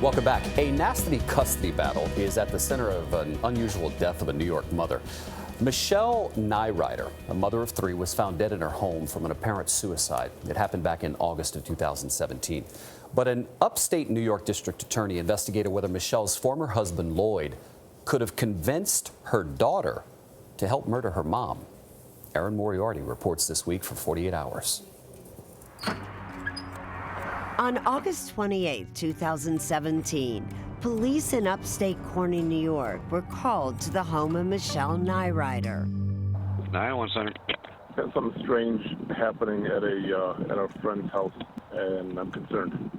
Welcome back. A nasty custody battle is at the center of an unusual death of a New York mother. Michele Neurauter, a mother of three, was found dead in her home from an apparent suicide. It happened back in August of 2017. But an upstate New York district attorney investigated whether Michele's former husband, Lloyd, could have convinced her daughter to help murder her mom. Erin Moriarty reports this week for 48 Hours. On August 28, 2017, police in upstate Corning, New York were called to the home of Michele Neurauter. 911 Center. Got something strange happening at a friend's house, and I'm concerned.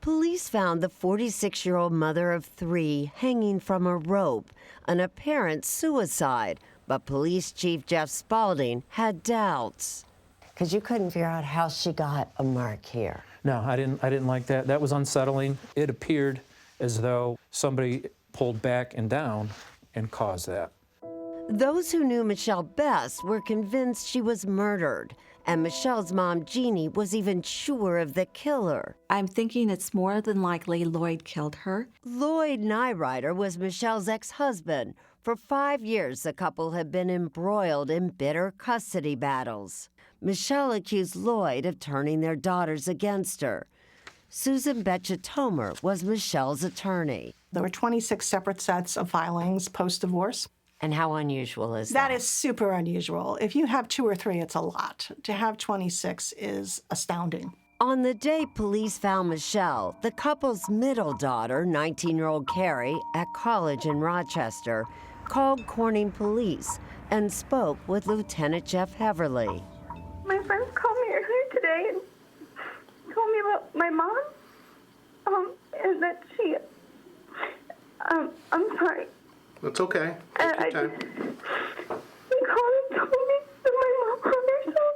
Police found the 46-year-old mother of three hanging from a rope, an apparent suicide, but Police Chief Jeff Spaulding had doubts. Because you couldn't figure out how she got a mark here. No, I didn't like that. That was unsettling. It appeared as though somebody pulled back and down and caused that. Those who knew Michele best were convinced she was murdered, and Michele's mom, Jeannie, was even sure of the killer. I'm thinking it's more than likely Lloyd killed her. Lloyd Neurauter was Michele's ex-husband. For 5 years, the couple had been embroiled in bitter custody battles. Michele accused Lloyd of turning their daughters against her. Susan Betcha-Tomer was Michele's attorney. There were 26 separate sets of filings post-divorce. And how unusual is that? That is super unusual. If you have 2 or 3, it's a lot. To have 26 is astounding. On the day police found Michele, the couple's middle daughter, 19-year-old Carrie, at college in Rochester, called Corning police and spoke with Lieutenant Jeff Heverly. My friends called me earlier today and told me about my mom, and that she, I'm sorry. It's okay. Take your time. They called and told me that my mom hung herself.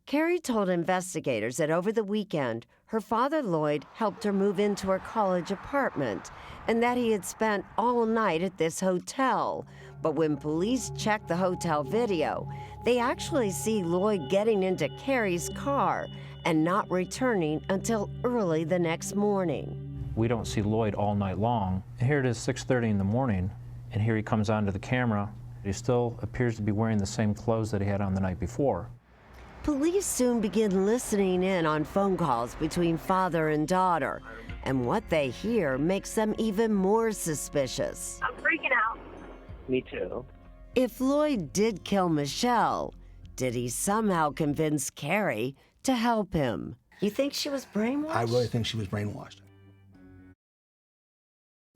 Carrie told investigators that over the weekend, her father, Lloyd, helped her move into her college apartment and that he had spent all night at this hotel. But when police checked the hotel video, they actually see Lloyd getting into Carrie's car and not returning until early the next morning. We don't see Lloyd all night long. Here it is 6:30 in the morning, and here he comes onto the camera. He still appears to be wearing the same clothes that he had on the night before. Police soon begin listening in on phone calls between father and daughter, and what they hear makes them even more suspicious. I'm freaking out. Me too. If Lloyd did kill Michele, did he somehow convince Carrie to help him? You think she was brainwashed? I really think she was brainwashed.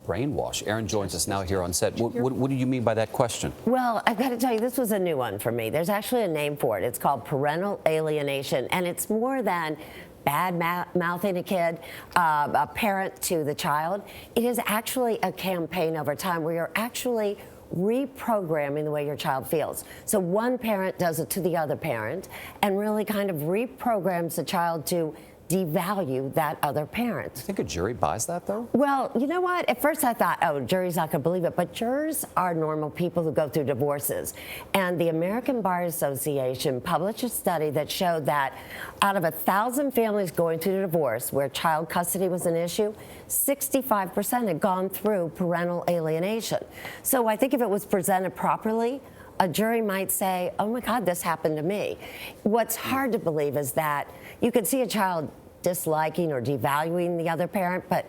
Brainwash. Erin joins us now here on set. What do you mean by that question? Well, I've got to tell you, this was a new one for me. There's actually a name for it. It's called parental alienation, and it's more than bad-mouthing a kid, a parent to the child. It is actually a campaign over time where you're actually reprogramming the way your child feels. So one parent does it to the other parent and really kind of reprograms the child to devalue that other parent. You think a jury buys that, though? Well, you know what? At first I thought, oh, jury's not going to believe it. But jurors are normal people who go through divorces. And the American Bar Association published a study that showed that out of 1,000 families going through a divorce where child custody was an issue, 65% had gone through parental alienation. So I think if it was presented properly, a jury might say, oh my God, this happened to me. What's hard to believe is that you could see a child disliking or devaluing the other parent, but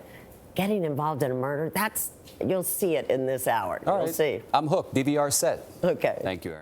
getting involved in a murder, you'll see it in this hour. All right. You'll see. I'm hooked. DVR set. Okay. Thank you, Erin.